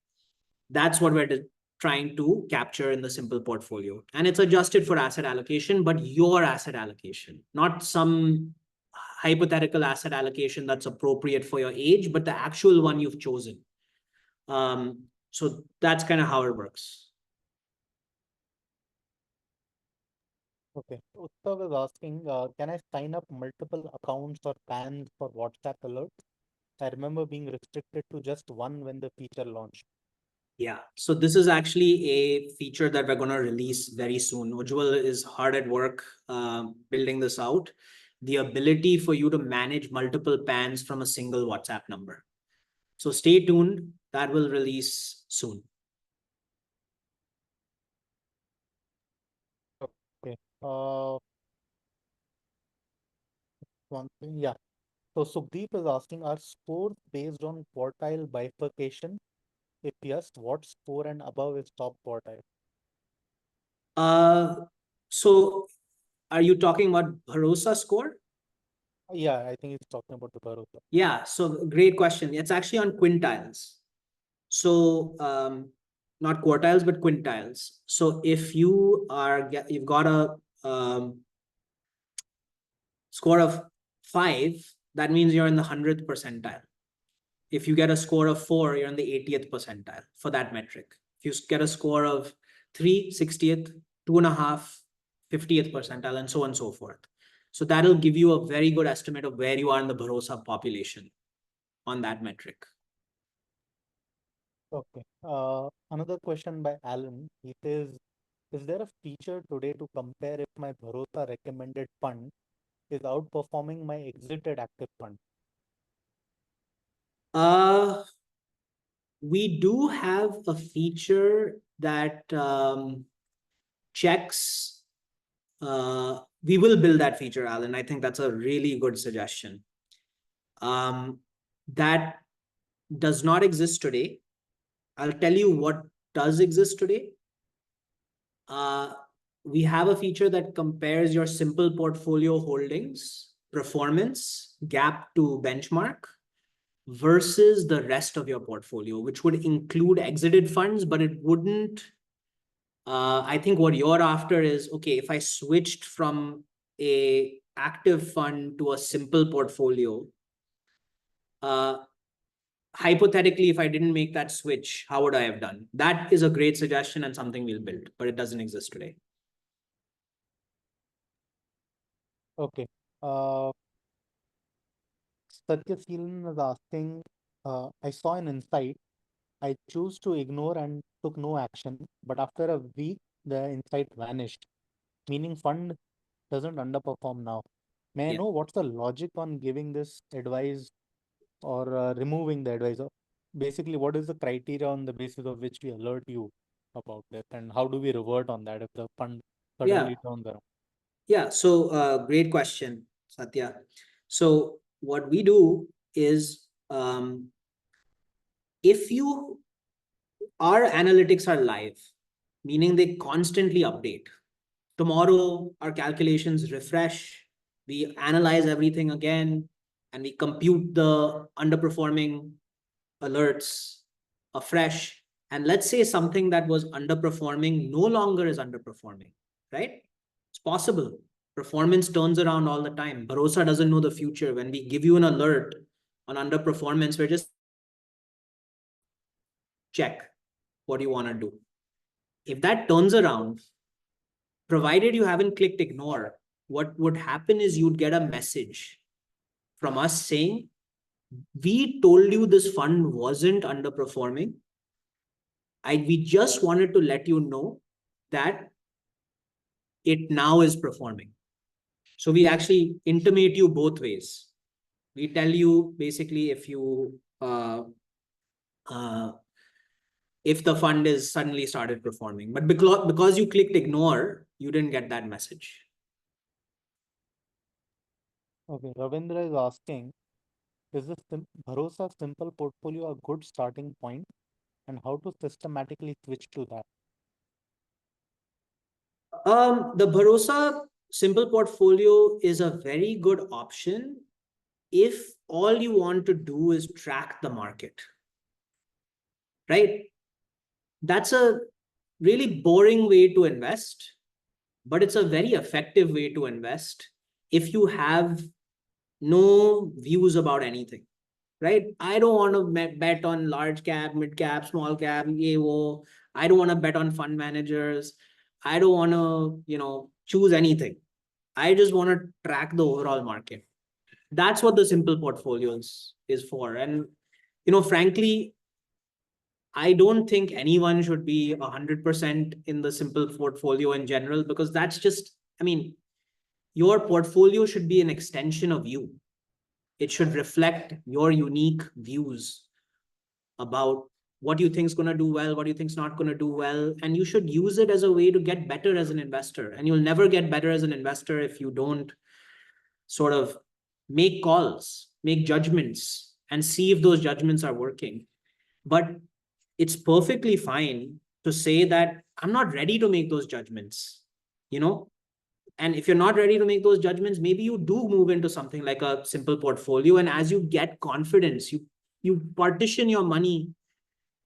That's what we're trying to capture in the simple portfolio. And it's adjusted for asset allocation, but your asset allocation, not some hypothetical asset allocation that's appropriate for your age, but the actual one you've chosen. So that's kind of how it works. Okay. Uttav is asking, can I sign up multiple accounts or PANs for WhatsApp alerts? I remember being restricted to just one when the feature launched. Yeah, so this is actually a feature that we're going to release very soon. Ujjwal is hard at work building this out. The ability for you to manage multiple PANs from a single WhatsApp number. So stay tuned. That will release soon. Okay. One thing, yeah. So Sukhdeep is asking, are scores based on quartile bifurcation? If yes, what score and above is top quartile? Uh, so are you talking about Bharosa score? Yeah, I think he's talking about the Barosa. Yeah, so great question. It's actually on quintiles. So not quartiles, but quintiles. So if you've got a score of 5, that means you're in the 100th percentile. If you get a score of 4, you're in the 80th percentile for that metric. If you get a score of 3, 60th, 2.5, 50th percentile, and so on and so forth. So that'll give you a very good estimate of where you are in the Bharosa population on that metric. Okay. Another question by Alan. He says, is there a feature today to compare if my Bharosa recommended fund is outperforming my exited active fund? We do have a feature that checks. We will build that feature, Alan. I think that's a really good suggestion. That does not exist today. I'll tell you what does exist today. we have a feature that compares your simple portfolio holdings performance gap to benchmark versus the rest of your portfolio, which would include exited funds, but it wouldn't. I think what you're after is, okay, if I switched from a active fund to a simple portfolio, hypothetically, if I didn't make that switch, how would I have done? That is a great suggestion and something we'll build, but it doesn't exist today. Okay. Satyaseelan is asking, I saw an insight. I chose to ignore and took no action, but after a week, the insight vanished, meaning fund doesn't underperform now. May I Yeah. know what's the logic on giving this advice or removing the advice? Basically, what is the criteria on the basis of which we alert you about this, and how do we revert on that if the fund Yeah. suddenly turns around? Yeah. So, great question, Satya. So, what we do is, if you, our analytics are live, meaning they constantly update. Tomorrow, our calculations refresh, we analyze everything again, and we compute the underperforming alerts afresh. And let's say something that was underperforming no longer is underperforming, right? It's possible. Performance turns around all the time. Barosa doesn't know the future. When we give you an alert on underperformance, we're just check what you want to do. If that turns around, provided you haven't clicked ignore, what would happen is you'd get a message from us saying, we told you this fund wasn't underperforming. We just wanted to let you know that it now is performing. So we actually intimate you both ways. We tell you basically if the fund is suddenly started performing, but because you clicked ignore, you didn't get that message. Okay, Ravindra is asking, is the Bharosa simple portfolio a good starting point, and how to systematically switch to that? The Barosa simple portfolio is a very good option if all you want to do is track the market, right? That's a really boring way to invest, but it's a very effective way to invest if you have no views about anything, right? I don't want to bet on large cap, mid cap, small cap, EAO. I don't want to bet on fund managers. I don't want to, choose anything. I just want to track the overall market. That's what the simple portfolios is for. And, frankly, I don't think anyone should be 100% in the simple portfolio in general, because that's just, your portfolio should be an extension of you. It should reflect your unique views about what you think is going to do well, what you think is not going to do well. And you should use it as a way to get better as an investor. And you'll never get better as an investor if you don't sort of make calls, make judgments, and see if those judgments are working. But it's perfectly fine to say that I'm not ready to make those judgments, you know? And if you're not ready to make those judgments, maybe you do move into something like a simple portfolio. And as you get confidence, you partition your money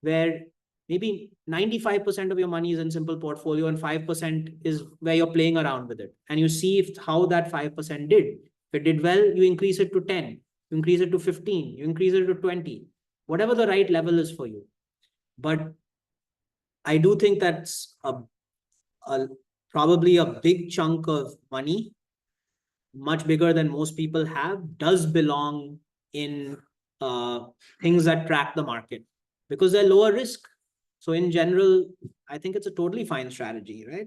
where maybe 95% of your money is in simple portfolio and 5% is where you're playing around with it. And you see how that 5% did. If it did well, you increase it to 10, you increase it to 15, you increase it to 20, whatever the right level is for you. But I do think that's a probably a big chunk of money, much bigger than most people have, does belong in uh, things that track the market because they're lower risk. So in general, I think it's a totally fine strategy, right?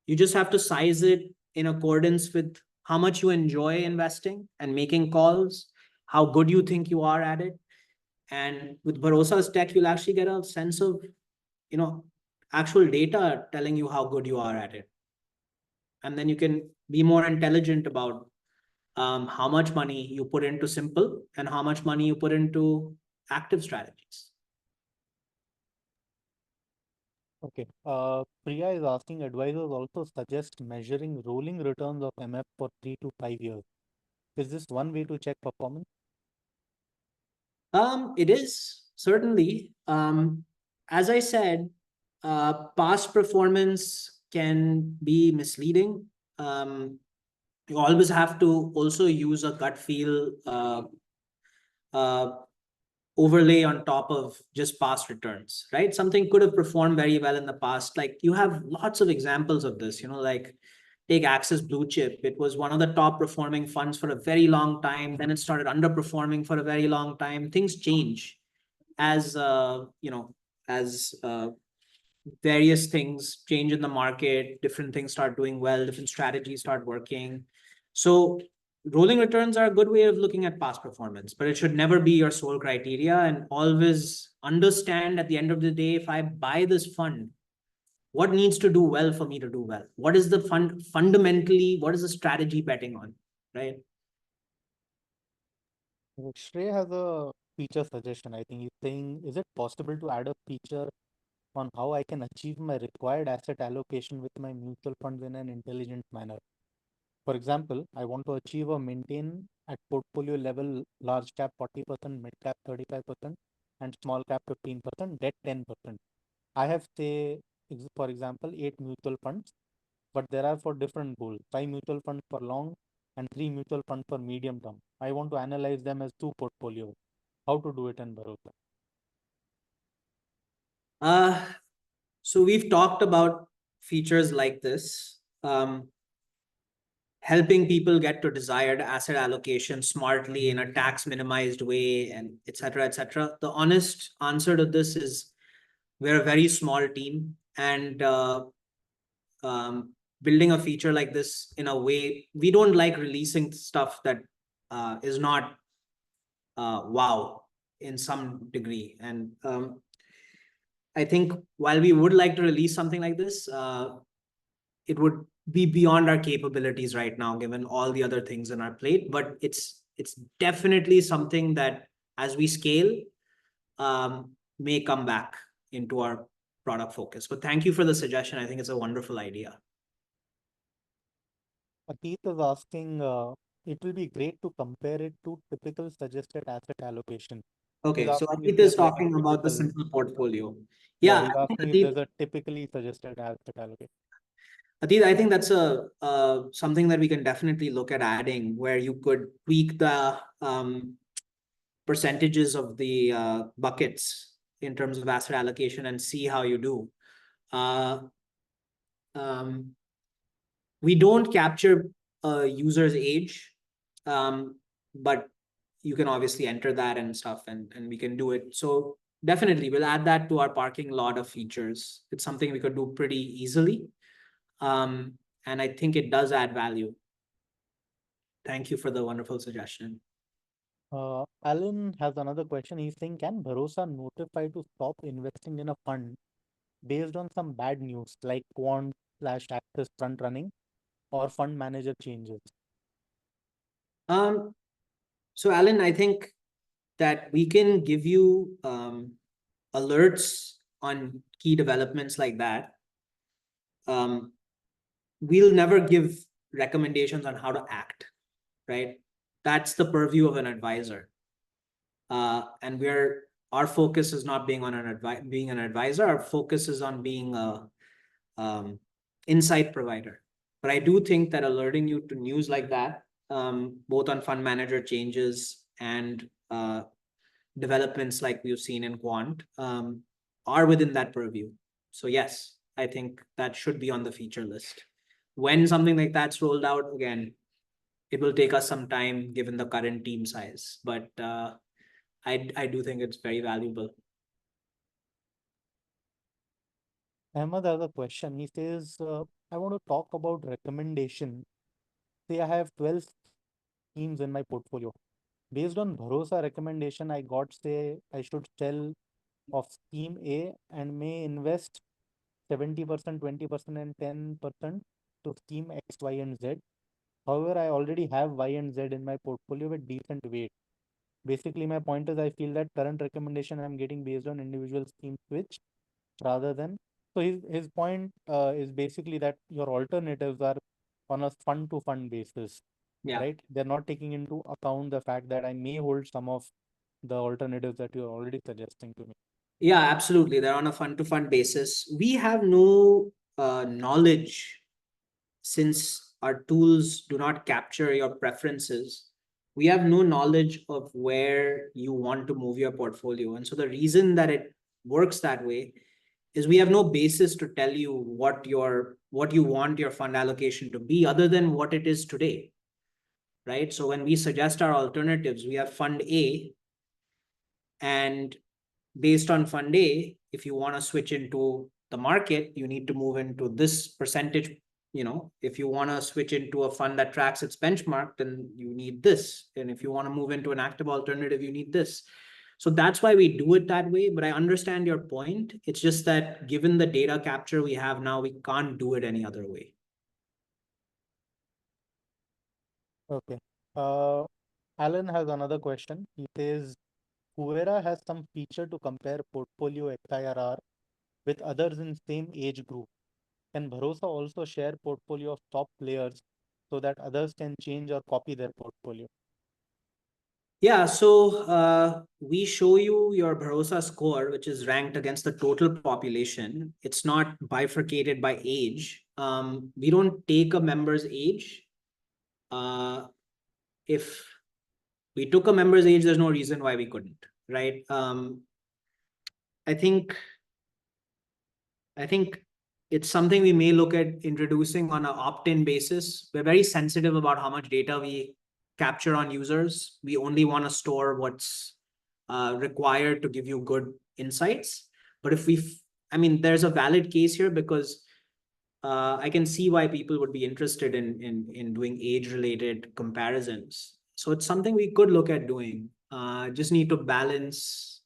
You just have to size it in accordance with how much you enjoy investing and making calls, how good you think you are at it. And with Barosa's tech, you'll actually get a sense of, actual data telling you how good you are at it. And then you can be more intelligent about how much money you put into simple and how much money you put into active strategies. Okay. Priya is asking, advisors also suggest measuring rolling returns of MF for 3 to 5 years. Is this one way to check performance? It is certainly. As I said, past performance can be misleading. You always have to also use a gut feel uh, overlay on top of just past returns, right? Something could have performed very well in the past. Like you have lots of examples of this, like take Axis Blue Chip. It was one of the top performing funds for a very long time. Then it started underperforming for a very long time. Things change as as various things change in the market, different things start doing well, different strategies start working. So rolling returns are a good way of looking at past performance, but it should never be your sole criteria. And always understand at the end of the day, if I buy this fund, what needs to do well for me to do well? What is the fund fundamentally? What is the strategy betting on? Right. Shrey has a feature suggestion. I think he's saying, is it possible to add a feature on how I can achieve my required asset allocation with my mutual funds in an intelligent manner? For example, I want to achieve or maintain at portfolio level large cap 40%, mid cap 35%, and small cap 15%, debt 10%. I have, say, for example, 8 mutual funds, but there are for different goals: 5 mutual funds for long and 3 mutual funds for medium term. I want to analyze them as two portfolios. How to do it in Barosa? Uh, so we've talked about features like this. Helping people get to desired asset allocation smartly in a tax minimized way, and et cetera, et cetera. The honest answer to this is we're a very small team, and building a feature like this in a way, we don't like releasing stuff that is not wow in some degree. And I think while we would like to release something like this, it would be beyond our capabilities right now, given all the other things in our plate. But it's definitely something that, as we scale, may come back into our product focus. But thank you for the suggestion. I think it's a wonderful idea. Atit is asking, it will be great to compare it to typical suggested asset allocation. He's Okay, so asking if Amit is there's like a talking about the typical, simple portfolio. yeah, Yeah, he's I think asking if Atit, there's a typically suggested asset allocation. Atit, I think that's a something that we can definitely look at adding, where you could tweak the percentages of the buckets in terms of asset allocation and see how you do. Uh, um, we don't capture a user's age, but you can obviously enter that and stuff, and we can do it. So definitely, we'll add that to our parking lot of features. It's something we could do pretty easily, and I think it does add value. Thank you for the wonderful suggestion. Alan has another question. He's saying, can Bharosa notify to stop investing in a fund based on some bad news like quant slash access front running or fund manager changes? Um, so Alan, I think that we can give you alerts on key developments like that. Um, we'll never give recommendations on how to act, right? That's the purview of an advisor. And our focus is not being on being an advisor. Our focus is on being a um, insight provider. But I do think that alerting you to news like that, both on fund manager changes and developments like we've seen in quant, are within that purview. So yes, I think that should be on the feature list. When something like that's rolled out, again, it will take us some time given the current team size, but I do think it's very valuable. Ahmed has a question. He says, I want to talk about recommendation. Say I have 12 schemes in my portfolio. Based on Bharosa recommendation, I got, say, I should sell of scheme A and may invest 70%, 20%, and 10% to scheme X, Y, and Z. However, I already have Y and Z in my portfolio with decent weight. Basically, my point is I feel that current recommendation I'm getting based on individual scheme switch rather than So his point is basically that your alternatives are on a fund to fund basis, Yeah. right? They're not taking into account the fact that I may hold some of the alternatives that you're already suggesting to me. Yeah, absolutely. They're on a fund to fund basis. We have no knowledge, since our tools do not capture your preferences. We have no knowledge of where you want to move your portfolio. And so the reason that it works that way is we have no basis to tell you what you want your fund allocation to be other than what it is today, right? So when we suggest our alternatives, we have fund A, and based on fund A, if you want to switch into the market, you need to move into this percentage. If you want to switch into a fund that tracks its benchmark, then you need this. And if you want to move into an active alternative, you need this. So that's why we do it that way. But I understand your point. It's just that given the data capture we have now, we can't do it any other way. Okay. Alan has another question. He says, Kuvera has some feature to compare portfolio XIRR with others in same age group. Can Bharosa also share portfolio of top players so that others can change or copy their portfolio? Yeah, so we show you your Barosa score, which is ranked against the total population. It's not bifurcated by age. We don't take a member's age. If we took a member's age, there's no reason why we couldn't, right? I think I think it's something we may look at introducing on an opt-in basis. We're very sensitive about how much data we capture on users. We only want to store what's required to give you good insights. But I mean, there's a valid case here because I can see why people would be interested in doing age-related comparisons. So it's something we could look at doing. Just need to balance,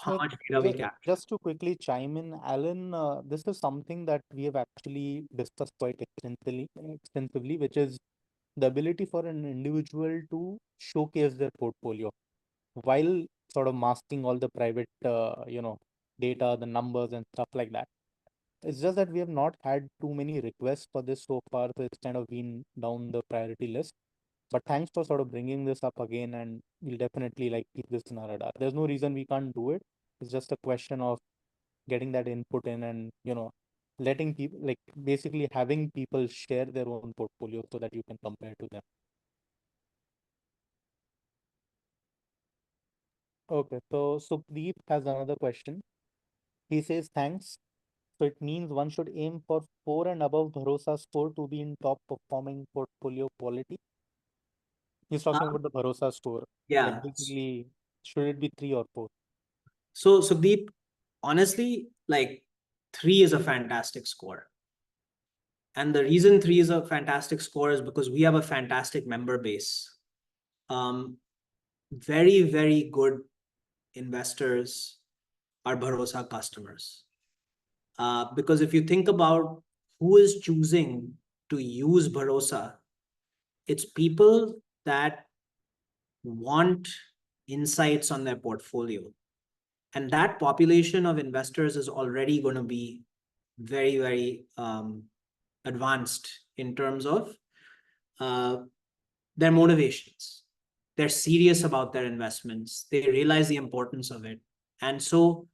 how So much data we capture. just to quickly chime in, Alan, this is something that we have actually discussed quite extensively, which is the ability for an individual to showcase their portfolio while sort of masking all the private, data, the numbers and stuff like that. It's just that we have not had too many requests for this so far, so it's kind of been down the priority list. But thanks for sort of bringing this up again, and we'll definitely like keep this in our radar. There's no reason we can't do it. It's just a question of getting that input in and, letting people, like basically having people share their own portfolio so that you can compare to them. Okay, so Sukhdeep has another question. He says, thanks. So it means one should aim for 4 and above Bharosa score to be in top performing portfolio quality. He's talking about the Bharosa score. Like Yeah. basically, should it be 3 or 4? So Deep, honestly, like 3 is a fantastic score. And the reason 3 is a fantastic score is because we have a fantastic member base. Very, very good investors are Bharosa customers. Because if you think about who is choosing to use Bharosa, it's people that want insights on their portfolio. And that population of investors is already going to be very, very advanced in terms of their motivations. They're serious about their investments. They realize the importance of it. And so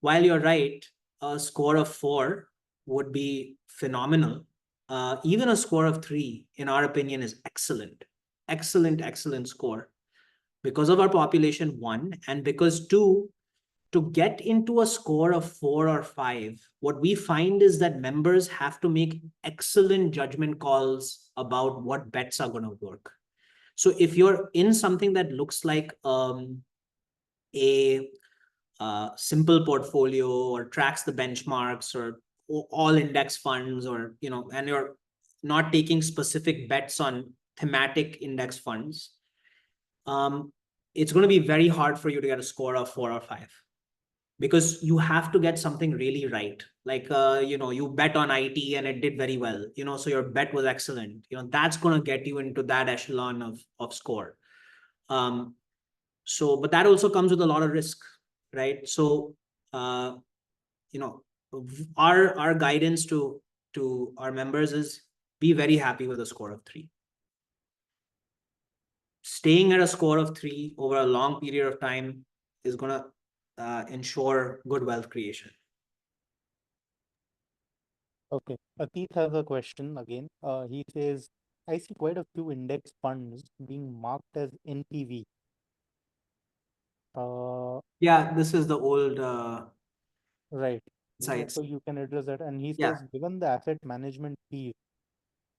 while you're right, a score of 4 would be phenomenal. Even a score of 3, in our opinion, is excellent. Excellent, excellent score. Because of our population, 1, and because 2, to get into a score of 4 or 5, what we find is that members have to make excellent judgment calls about what bets are going to work. So if you're in something that looks like a simple portfolio or tracks the benchmarks or all index funds, or and you're not taking specific bets on thematic index funds, it's going to be very hard for you to get a score of 4 or 5, because you have to get something really right. Like you bet on IT and it did very well, so your bet was excellent. That's going to get you into that echelon of score. So but that also comes with a lot of risk, right? So our guidance to our members is be very happy with a score of 3. Staying at a score of 3 over a long period of time is going to ensure good wealth creation. Okay. Atit has a question again. He says, I see quite a few index funds being marked as NPV. Yeah, this is the old Right. sites. So you can address that. And he Yeah, says, given the asset management fees,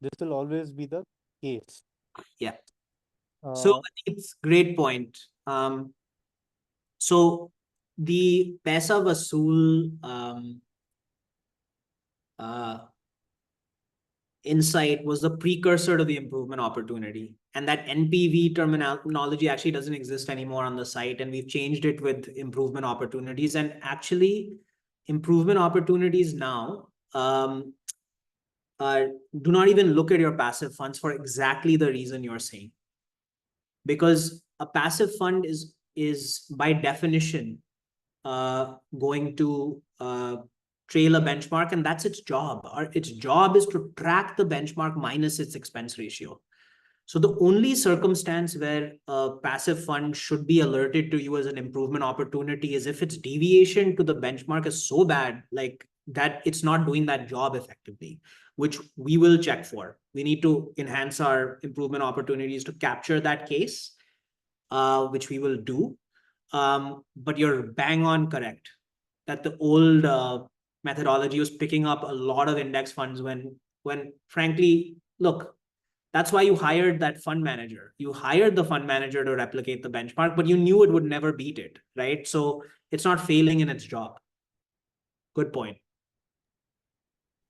this will always be the case. yeah. So Uh, it's great point. So the Paisa Vasool uh, insight was the precursor to the improvement opportunity. And that NPV terminology actually doesn't exist anymore on the site. And we've changed it with improvement opportunities. And actually, improvement opportunities now uh, do not even look at your passive funds for exactly the reason you're saying. Because a passive fund is by definition going to trail a benchmark, and that's its job. Its job is to track the benchmark minus its expense ratio. So the only circumstance where a passive fund should be alerted to you as an improvement opportunity is if its deviation to the benchmark is so bad, like that it's not doing that job effectively, which we will check for. We need to enhance our improvement opportunities to capture that case, which we will do. But you're bang on correct that the old methodology was picking up a lot of index funds when frankly, look, that's why you hired that fund manager. You hired the fund manager to replicate the benchmark, but you knew it would never beat it, right? So it's not failing in its job. Good point.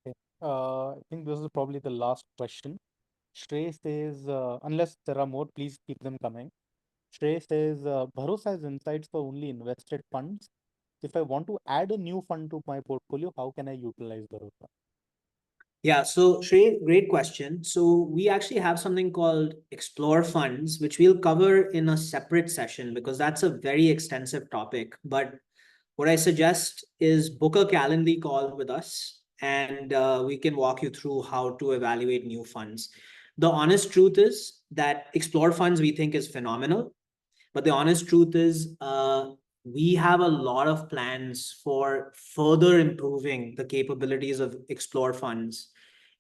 okay. I think this is probably the last question. Shrey says, unless there are more, please keep them coming. Shrey says, Bharosa has insights for only invested funds. If I want to add a new fund to my portfolio, how can I utilize Barosa? Yeah, so Shrey, great question. So we actually have something called Explore Funds, which we'll cover in a separate session because that's a very extensive topic. But what I suggest is book a Calendly call with us, and we can walk you through how to evaluate new funds. The honest truth is that Explore Funds we think is phenomenal. But the honest truth is, we have a lot of plans for further improving the capabilities of Explore Funds,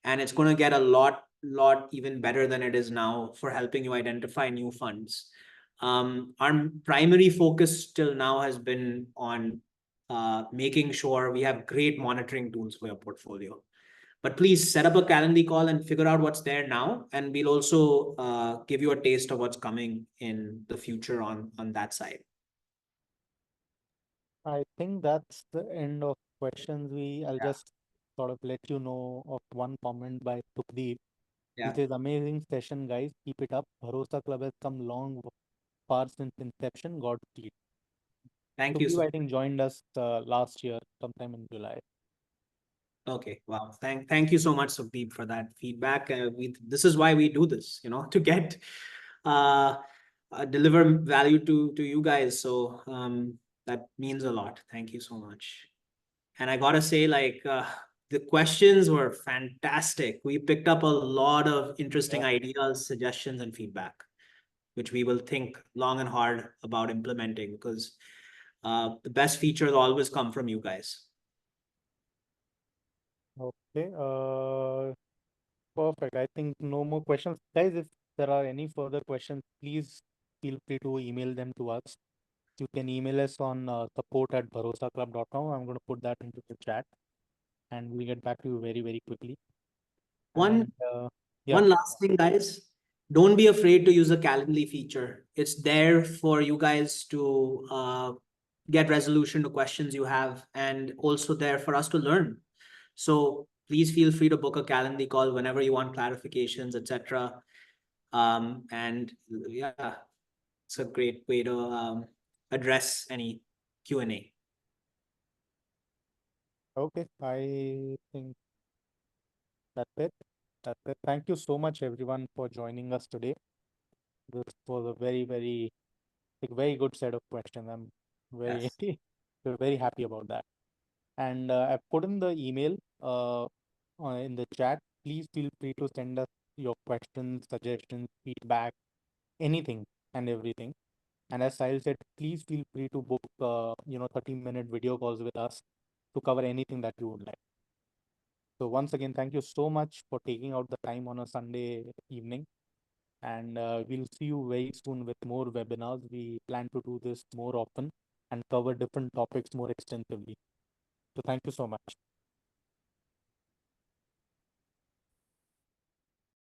and it's going to get a lot even better than it is now for helping you identify new funds. Our primary focus till now has been on making sure we have great monitoring tools for your portfolio. But please set up a Calendly call and figure out what's there now. And we'll also give you a taste of what's coming in the future on that side. I think that's the end of questions. I'll Yeah. just sort of let you know of one comment by Tukdeep. He Yeah. says, amazing session, guys. Keep it up. Bharosa Club has come far since inception. Godspeed. Thank you Tukdeep, so I think, joined us last year, sometime in July. Okay, wow. Thank you so much, Sukhdeep, for that feedback. This is why we do this, to get uh, deliver value to you guys. So that means a lot. Thank you so much. And I gotta say, like the questions were fantastic. We picked up a lot of interesting Yeah. ideas, suggestions, and feedback, which we will think long and hard about implementing because the best features always come from you guys. Okay. Perfect. I think no more questions. Guys, if there are any further questions, please feel free to email them to us. You can email us on support@bharosaclub.com. I'm going to put that into the chat and we'll get back to you very, very quickly. One And yeah, One last thing, guys. Don't be afraid to use a Calendly feature. It's there for you guys to get resolution to questions you have, and also there for us to learn. So please feel free to book a Calendly call whenever you want clarifications, etc. And yeah, it's a great way to address any Q&A. okay. I think that's it. That's it. Thank you so much, everyone, for joining us today. This was a very, very, like, very good set of questions. I'm very, Yes. we're very happy about that. And I've put in the email in the chat. Please feel free to send us your questions, suggestions, feedback, anything and everything. And as Sahil said, please feel free to book 30-minute video calls with us to cover anything that you would like. So once again, thank you so much for taking out the time on a Sunday evening. And we'll see you very soon with more webinars. We plan to do this more often and cover different topics more extensively. So thank you so much.